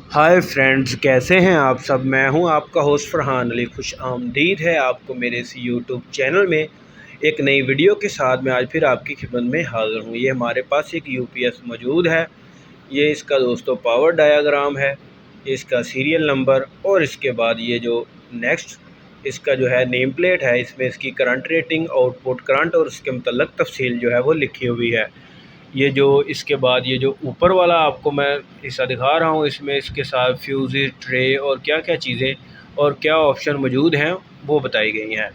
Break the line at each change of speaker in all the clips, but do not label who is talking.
Hi friends, कैसे हैं आप सब। मैं हूं आपका होस्ट फरहान अली। खुश आमदीद है आपको मेरे इस यूट्यूब चैनल में। एक नई वीडियो के साथ मैं आज फिर आपकी खिदमत में हाज़िर हूं। ये हमारे पास एक यूपीएस मौजूद है। ये इसका दोस्तों पावर डायाग्राम है, ये इसका सीरियल नंबर और इसके बाद ये जो नेक्स्ट इसका जो है नेम प्लेट है, इसमें इसकी करंट रेटिंग, आउटपुट करंट और उसके मतलब तफसील जो है वो लिखी हुई है। ये जो इसके बाद ये जो ऊपर वाला आपको मैं हिस्सा दिखा रहा हूँ, इसमें इसके साथ फ्यूज़, ट्रे और क्या क्या चीज़ें और क्या ऑप्शन मौजूद हैं वो बताई गई हैं।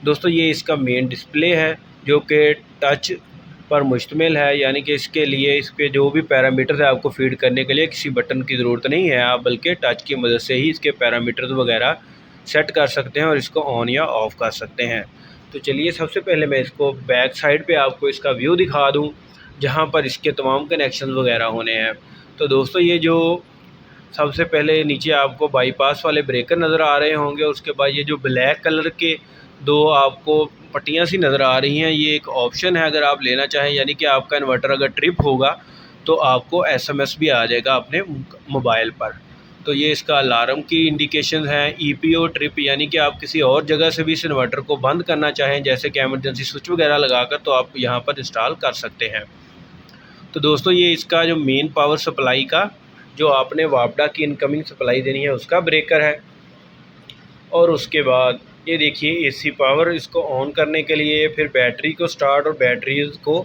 दोस्तों ये इसका मेन डिस्प्ले है जो कि टच पर मुश्तमिल है, यानी कि इसके लिए इस पर जो भी पैरामीटर्स है आपको फीड करने के लिए किसी बटन की ज़रूरत नहीं है, आप बल्कि टच की मदद से ही इसके पैरामीटर्स वगैरह सेट कर सकते हैं और इसको ऑन या ऑफ़ कर सकते हैं। तो चलिए सबसे पहले मैं इसको बैक साइड पे आपको इसका व्यू दिखा दूं, जहां पर इसके तमाम कनेक्शन वगैरह होने हैं। तो दोस्तों ये जो सबसे पहले नीचे आपको बाईपास वाले ब्रेकर नज़र आ रहे होंगे, उसके बाद ये जो ब्लैक कलर के दो आपको पट्टियाँ सी नज़र आ रही हैं, ये एक ऑप्शन है अगर आप लेना चाहें, यानी कि आपका इन्वर्टर अगर ट्रिप होगा तो आपको एसएमएस भी आ जाएगा अपने मोबाइल पर। तो ये इसका अलार्म की इंडिकेशन है। ईपीओ ट्रिप यानी कि आप किसी और जगह से भी इस इन्वर्टर को बंद करना चाहें, जैसे कि एमरजेंसी स्विच वगैरह लगाकर, तो आप यहाँ पर इंस्टॉल कर सकते हैं। तो दोस्तों ये इसका जो मेन पावर सप्लाई का जो आपने वापडा की इनकमिंग सप्लाई देनी है उसका ब्रेकर है। और उसके बाद ये देखिए एसी पावर, इसको ऑन करने के लिए, फिर बैटरी को स्टार्ट और बैटरीज को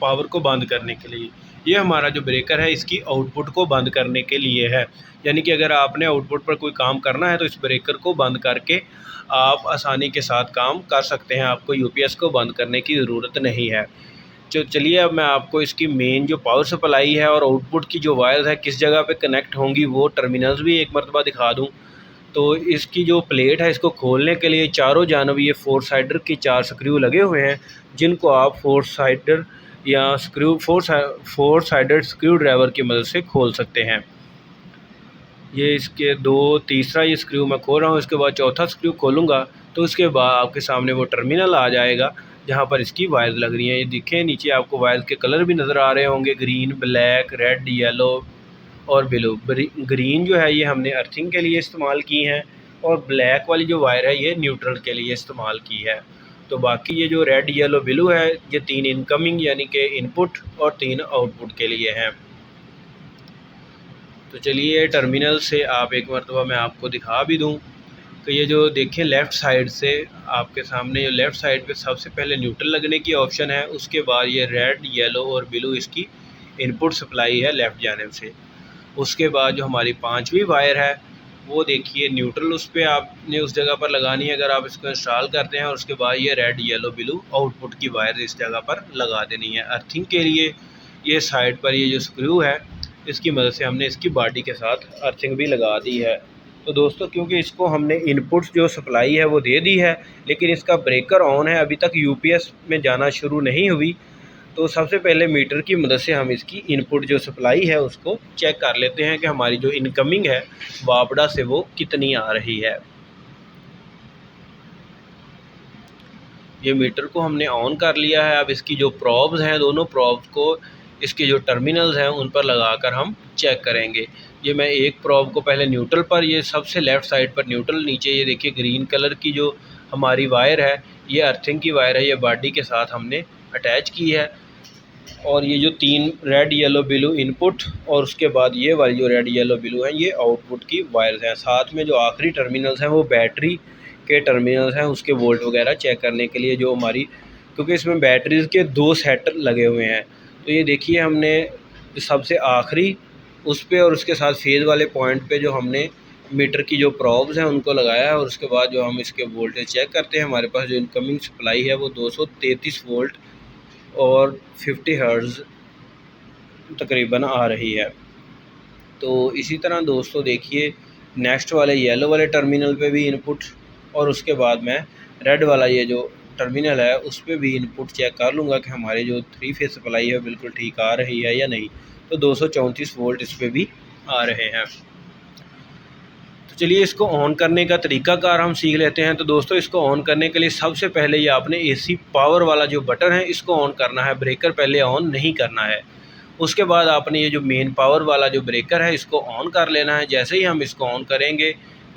पावर को बंद करने के लिए। ये हमारा जो ब्रेकर है इसकी आउटपुट को बंद करने के लिए है, यानी कि अगर आपने आउटपुट पर कोई काम करना है तो इस ब्रेकर को बंद करके आप आसानी के साथ काम कर सकते हैं, आपको यूपीएस को बंद करने की ज़रूरत नहीं है। चलिए अब मैं आपको इसकी मेन जो पावर सप्लाई है और आउटपुट की जो वायर्स है किस जगह पे कनेक्ट होंगी वो टर्मिनल्स भी एक मरतबा दिखा दूं। तो इसकी जो प्लेट है इसको खोलने के लिए चारों जानब ये 4 साइडर की 4 स्क्रू लगे हुए हैं, जिनको आप 4 साइडर या फोर साइडेड स्क्रू ड्राइवर की मदद से खोल सकते हैं। ये इसके तीसरा ये स्क्रू मैं खोल रहा हूँ, इसके बाद चौथा स्क्रू खोलूँगा तो उसके बाद आपके सामने वो टर्मिनल आ जाएगा जहाँ पर इसकी वायर्स लग रही हैं। ये दिखें नीचे आपको वायर्स के कलर भी नज़र आ रहे होंगे, ग्रीन, ब्लैक, रेड, येलो और ब्लू। ग्रीन जो है ये हमने अर्थिंग के लिए इस्तेमाल की हैं और ब्लैक वाली जो वायर है ये न्यूट्रल के लिए इस्तेमाल की है। तो बाकी ये जो रेड, येलो, ब्लू है ये 3 इनकमिंग यानी कि इनपुट और 3 आउटपुट के लिए हैं। तो चलिए टर्मिनल से आप एक मरतबा मैं आपको दिखा भी दूं। तो ये जो देखें लेफ़्ट साइड से आपके सामने, ये लेफ़्ट साइड पे सबसे पहले न्यूट्रल लगने की ऑप्शन है, उसके बाद ये रेड, येलो और ब्लू इसकी इनपुट सप्लाई है लेफ़्ट जानिब से। उसके बाद जो हमारी 5वीं वायर है वो देखिए न्यूट्रल, उस पर आपने उस जगह पर लगानी है अगर आप इसको इंस्टॉल करते हैं, और उसके बाद ये रेड, येलो, ब्लू आउटपुट की वायर इस जगह पर लगा देनी है अर्थिंग के लिए। ये साइड पर ये जो स्क्रू है इसकी मदद से हमने इसकी बॉडी के साथ अर्थिंग भी लगा दी है। तो दोस्तों क्योंकि इसको हमने इनपुट्स जो सप्लाई है वो दे दी है, लेकिन इसका ब्रेकर ऑन है, अभी तक यूपीएस में जाना शुरू नहीं हुई, तो सबसे पहले मीटर की मदद से हम इसकी इनपुट जो सप्लाई है उसको चेक कर लेते हैं कि हमारी जो इनकमिंग है वापडा से वो कितनी आ रही है। ये मीटर को हमने ऑन कर लिया है। अब इसकी जो प्रॉब्स हैं, दोनों प्रॉब्स को इसके जो टर्मिनल्स हैं उन पर लगाकर हम चेक करेंगे। ये मैं एक प्रॉब को पहले न्यूट्रल पर, ये सबसे लेफ़्ट साइड पर न्यूट्रल, नीचे ये देखिए ग्रीन कलर की जो हमारी वायर है ये अर्थिंग की वायर है, ये बॉडी के साथ हमने अटैच की है। और ये जो 3 रेड, येलो, ब्लू इनपुट और उसके बाद ये वाली जो रेड, येलो, ब्लू है ये आउटपुट की वायर्स हैं। साथ में जो आखिरी टर्मिनल्स हैं वो बैटरी के टर्मिनल्स हैं, उसके वोल्ट वगैरह चेक करने के लिए, जो हमारी, क्योंकि इसमें बैटरीज़ के 2 सेट लगे हुए हैं। तो ये देखिए हमने सबसे आखिरी उस पे और उसके साथ फेज़ वाले पॉइंट पे जो हमने मीटर की जो प्रॉब्स हैं उनको लगाया है, और उसके बाद जो हम इसके वोल्टेज चेक करते हैं, हमारे पास जो इनकमिंग सप्लाई है वो 233 वोल्ट और 50 हर्ट्ज़ तकरीबन आ रही है। तो इसी तरह दोस्तों देखिए नेक्स्ट वाले येलो वाले टर्मिनल पे भी इनपुट, और उसके बाद मैं रेड वाला ये जो टर्मिनल है उस पर भी इनपुट चेक कर लूँगा कि हमारी जो 3 फेज़ सप्लाई है बिल्कुल ठीक आ रही है या नहीं। तो 234 वोल्ट इस पर भी आ रहे हैं। तो चलिए इसको ऑन करने का तरीकाकार हम सीख लेते हैं। तो दोस्तों इसको ऑन करने के लिए सबसे पहले ये आपने एसी पावर वाला जो बटन है इसको ऑन करना है, ब्रेकर पहले ऑन नहीं करना है। उसके बाद आपने ये जो मेन पावर वाला जो ब्रेकर है इसको ऑन कर लेना है। जैसे ही हम इसको ऑन करेंगे,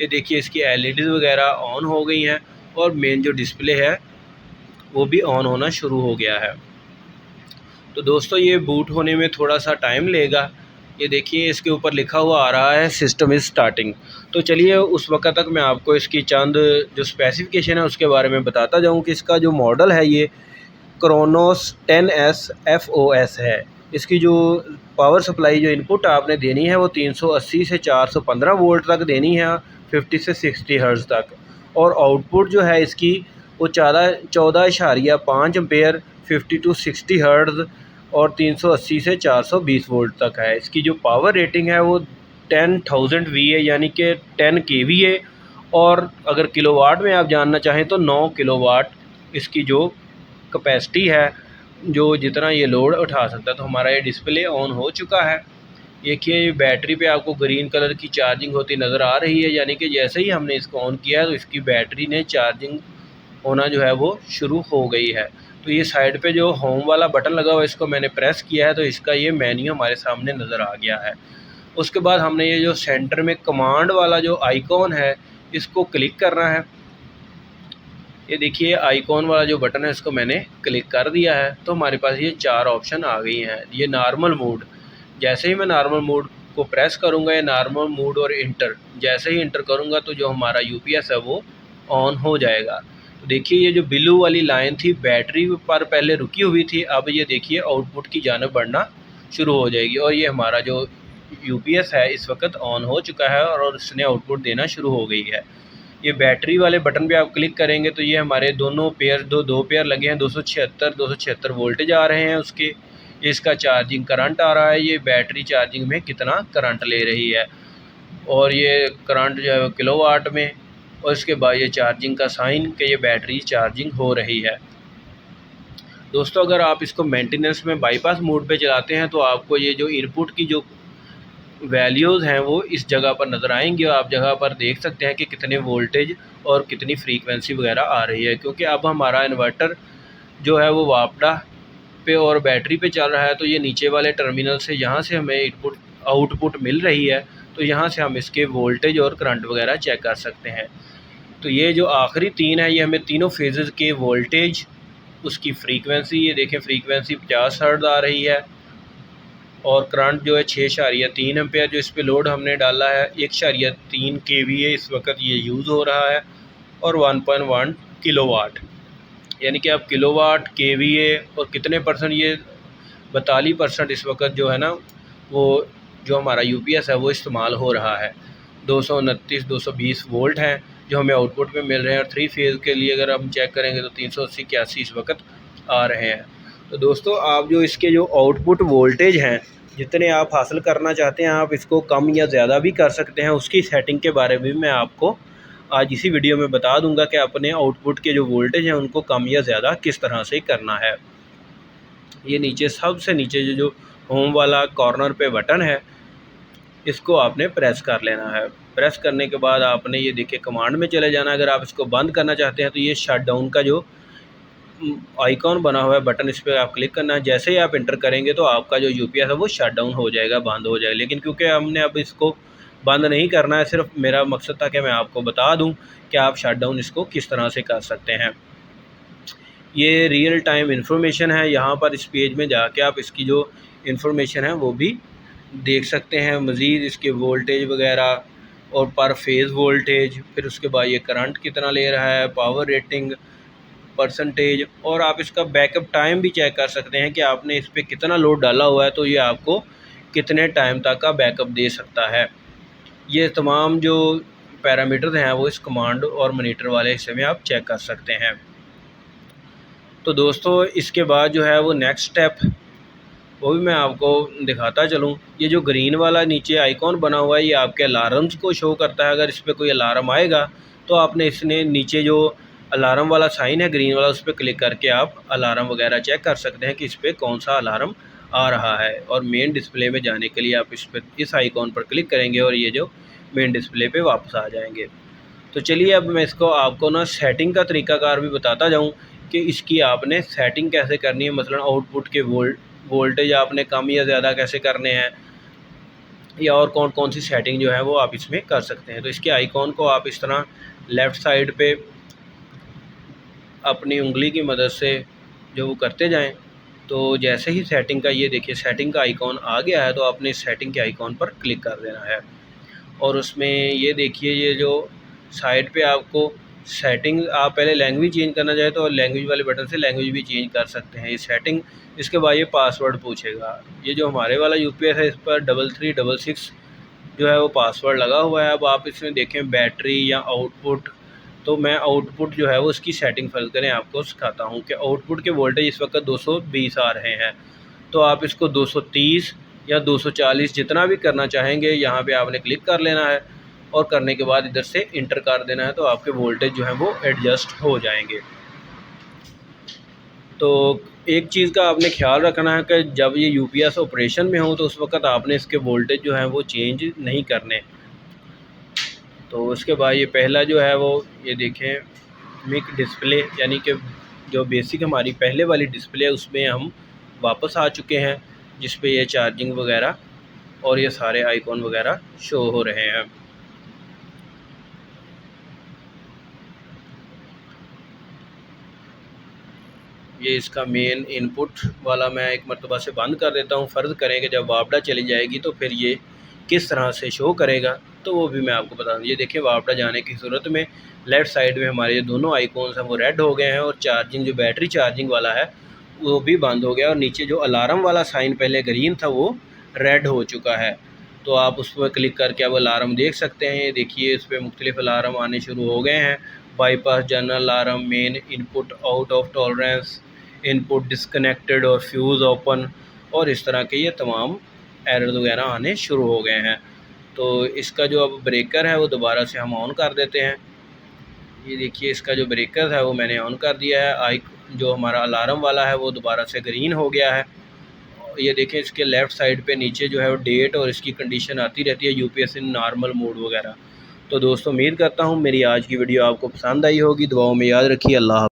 ये देखिए इसकी एलईडी वगैरह ऑन हो गई हैं और मेन जो डिस्प्ले है वो भी ऑन होना शुरू हो गया है। तो दोस्तों ये बूट होने में थोड़ा सा टाइम लेगा। ये देखिए इसके ऊपर लिखा हुआ आ रहा है सिस्टम इज़ स्टार्टिंग। तो चलिए उस वक्त तक मैं आपको इसकी चंद जो स्पेसिफिकेशन है उसके बारे में बताता जाऊँ कि इसका जो मॉडल है ये क्रोनोस 10S FOS है। इसकी जो पावर सप्लाई जो इनपुट आपने देनी है वो 380 से 415 वोल्ट तक देनी है, 50 से 60 हर्ट्ज़ तक। और आउटपुट जो है इसकी वो 14.5 एम्पेयर 50 टू 60 हर्ट्ज़ और 380 से 420 वोल्ट तक है। इसकी जो पावर रेटिंग है वो 10,000 VA यानी कि 10 kVA। और अगर किलोवाट में आप जानना चाहें तो 9 किलोवाट इसकी जो कैपेसिटी है, जो जितना ये लोड उठा सकता है। तो हमारा ये डिस्प्ले ऑन हो चुका है। देखिए बैटरी पे आपको ग्रीन कलर की चार्जिंग होती नज़र आ रही है, यानी कि जैसे ही हमने इसको ऑन किया है तो इसकी बैटरी ने चार्जिंग होना जो है वो शुरू हो गई है। तो ये साइड पे जो होम वाला बटन लगा हुआ है इसको मैंने प्रेस किया है तो इसका ये मेन्यू हमारे सामने नज़र आ गया है। उसके बाद हमने ये जो सेंटर में कमांड वाला जो आइकॉन है इसको क्लिक करना है। ये देखिए आइकॉन वाला जो बटन है इसको मैंने क्लिक कर दिया है तो हमारे पास ये 4 ऑप्शन आ गई हैं। ये नॉर्मल मोड, जैसे ही मैं नॉर्मल मोड को प्रेस करूँगा, ये नॉर्मल मोड और इंटर, जैसे ही इंटर करूँगा तो जो हमारा यूपीएस है वो ऑन हो जाएगा। तो देखिए ये जो ब्लू वाली लाइन थी बैटरी पर पहले रुकी हुई थी, अब ये देखिए आउटपुट की जानिब बढ़ना शुरू हो जाएगी और ये हमारा जो यूपीएस है इस वक्त ऑन हो चुका है और उसने आउटपुट देना शुरू हो गई है। ये बैटरी वाले बटन पे आप क्लिक करेंगे तो ये हमारे दोनों पेयर दो पेयर लगे हैं, 276 वोल्टेज आ रहे हैं उसके। इसका चार्जिंग करंट आ रहा है, ये बैटरी चार्जिंग में कितना करंट ले रही है और ये करंट जो है वो किलोवाट में। और इसके बाद ये चार्जिंग का साइन कि ये बैटरी चार्जिंग हो रही है। दोस्तों अगर आप इसको मेंटेनेंस में बाईपास मोड पे चलाते हैं तो आपको ये जो इनपुट की जो वैल्यूज़ हैं वो इस जगह पर नज़र आएंगी और आप जगह पर देख सकते हैं कि कितने वोल्टेज और कितनी फ्रीक्वेंसी वगैरह आ रही है। क्योंकि अब हमारा इन्वर्टर जो है वो वापडा पे और बैटरी पे चल रहा है तो ये नीचे वाले टर्मिनल से यहाँ से हमें इनपुट आउटपुट मिल रही है, तो यहाँ से हम इसके वोल्टेज और करंट वगैरह चेक कर सकते हैं। तो ये जो आखिरी 3 है ये हमें तीनों फेजेज़ के वोल्टेज, उसकी फ्रीक्वेंसी, ये देखें फ्रीक्वेंसी 50 हर्ट्ज़ आ रही है और करंट जो है 6.3 एम्पेयर जो इस पे लोड हमने डाला है, 1.3 kVA इस वक्त ये यूज़ हो रहा है और 1.1 किलोवाट, यानी कि अब किलोवाट kVA और कितने परसेंट, ये 42% इस वक्त जो है ना वो जो हमारा यूपीएस है वो इस्तेमाल हो रहा है। 229-220 वोल्ट हैं जो हमें आउटपुट में मिल रहे हैं और 3 फेज़ के लिए अगर हम चेक करेंगे तो 380-81 इस वक्त आ रहे हैं। तो दोस्तों आप जो इसके जो आउटपुट वोल्टेज हैं जितने आप हासिल करना चाहते हैं आप इसको कम या ज़्यादा भी कर सकते हैं, उसकी सेटिंग के बारे में मैं आपको आज इसी वीडियो में बता दूंगा कि अपने आउटपुट के जो वोल्टेज हैं उनको कम या ज़्यादा किस तरह से करना है। ये नीचे सबसे नीचे जो होम वाला कॉर्नर पे बटन है इसको आपने प्रेस कर लेना है। प्रेस करने के बाद आपने ये देखिए कमांड में चले जाना। अगर आप इसको बंद करना चाहते हैं तो ये शट डाउन का जो आइकॉन बना हुआ है बटन, इस पर आप क्लिक करना है। जैसे ही आप इंटर करेंगे तो आपका जो यूपीएस है वो शट डाउन हो जाएगा, बंद हो जाएगा। लेकिन क्योंकि हमने अब इसको बंद नहीं करना है, सिर्फ मेरा मकसद था कि मैं आपको बता दूं कि आप शट डाउन इसको किस तरह से कर सकते हैं। ये रियल टाइम इन्फॉर्मेशन है, यहाँ पर इस पेज में जाके आप इसकी जो इन्फॉर्मेशन है वो भी देख सकते हैं। मज़ीद इसके वोल्टेज वगैरह और पर फेज़ वोल्टेज, फिर उसके बाद ये करंट कितना ले रहा है, पावर रेटिंग, परसेंटेज, और आप इसका बैकअप टाइम भी चेक कर सकते हैं कि आपने इस पर कितना लोड डाला हुआ है तो ये आपको कितने टाइम तक का बैकअप दे सकता है। ये तमाम जो पैरामीटर्स हैं वो इस कमांड और मॉनिटर वाले हिस्से में आप चेक कर सकते हैं। तो दोस्तों इसके बाद जो है वो नेक्स्ट स्टेप वो भी मैं आपको दिखाता चलूँ। ये जो ग्रीन वाला नीचे आइकॉन बना हुआ है ये आपके अलार्म्स को शो करता है। अगर इस पर कोई अलार्म आएगा तो आपने इसने नीचे जो अलार्म वाला साइन है ग्रीन वाला उस पर क्लिक करके आप अलार्म वगैरह चेक कर सकते हैं कि इस पर कौन सा अलार्म आ रहा है। और मेन डिस्प्ले में जाने के लिए आप इस आइकॉन पर क्लिक करेंगे और ये जो मेन डिस्प्ले पे वापस आ जाएंगे। तो चलिए अब मैं इसको आपको ना सेटिंग का तरीकाकार भी बताता जाऊँ कि इसकी आपने सेटिंग कैसे करनी है। मसलन आउटपुट के वोल्टेज आपने कम या ज़्यादा कैसे करने हैं, या और कौन कौन सी सेटिंग जो है वो आप इसमें कर सकते हैं। तो इसके आइकॉन को आप इस तरह लेफ़्ट साइड पे अपनी उंगली की मदद से जो वो करते जाएं, तो जैसे ही सेटिंग का, ये देखिए सेटिंग का आइकॉन आ गया है, तो आपने इस सेटिंग के आइकॉन पर क्लिक कर देना है। और उसमें ये देखिए, ये जो साइड पे आपको सेटिंग, आप पहले लैंग्वेज चेंज करना चाहे तो लैंग्वेज वाले बटन से लैंग्वेज भी चेंज कर सकते हैं। ये सेटिंग, इसके बाद ये पासवर्ड पूछेगा। ये जो हमारे वाला यूपीएस है, इस पर 3366 जो है वो पासवर्ड लगा हुआ है। अब आप इसमें देखें बैटरी या आउटपुट, तो मैं आउटपुट जो है वो इसकी सेटिंग फ़र्ज करें आपको सिखाता हूँ कि आउटपुट के वोल्टेज इस वक्त 220 आ रहे हैं, तो आप इसको 230 या 240 जितना भी करना चाहेंगे, यहाँ पे आपने क्लिक कर लेना है और करने के बाद इधर से इंटर कर देना है, तो आपके वोल्टेज जो है वो एडजस्ट हो जाएंगे। तो एक चीज़ का आपने ख्याल रखना है कि जब ये यूपीएस ऑपरेशन में हो तो उस वक्त आपने इसके वोल्टेज जो है वो चेंज नहीं करने। तो उसके बाद ये पहला जो है वो, ये देखें मिक डिस्प्ले, यानी कि जो बेसिक हमारी पहले वाली डिस्प्ले है उसमें हम वापस आ चुके हैं, जिस पे ये चार्जिंग वगैरह और ये सारे आइकॉन वगैरह शो हो रहे हैं। ये इसका मेन इनपुट वाला मैं एक मरतबा से बंद कर देता हूँ। फ़र्ज़ करें कि जब वापडा चली जाएगी तो फिर ये किस तरह से शो करेगा, तो वो भी मैं आपको बता दूँ। ये देखिए वापडा जाने की सूरत में लेफ़्ट साइड में हमारे जो दोनों आइकॉन्स हैं वो रेड हो गए हैं, और चार्जिंग, जो बैटरी चार्जिंग वाला है वो भी बंद हो गया, और नीचे जो अलार्म वाला साइन पहले ग्रीन था वो रेड हो चुका है। तो आप उस पर क्लिक करके अब अलार्म देख सकते हैं। ये देखिए इस पर मुख्तलिफ़ अलार्म आने शुरू हो गए हैं। Bypass, general alarm, main input, out of tolerance, input disconnected और फ्यूज़ ओपन, और इस तरह के ये तमाम एरर वगैरह आने शुरू हो गए हैं। तो इसका जो अब ब्रेकर है वो दोबारा से हम ऑन कर देते हैं। ये देखिए इसका जो ब्रेकर है वो मैंने ऑन कर दिया है। जो हमारा अलार्म वाला है वो दोबारा से ग्रीन हो गया है। ये देखें इसके लेफ़्ट साइड पे नीचे जो है वो डेट और इसकी कंडीशन आती रहती है, यूपीएस इन नॉर्मल मोड वगैरह। तो दोस्तों उम्मीद करता हूँ मेरी आज की वीडियो आपको पसंद आई होगी। दुआओं में याद रखिए। अल्लाह।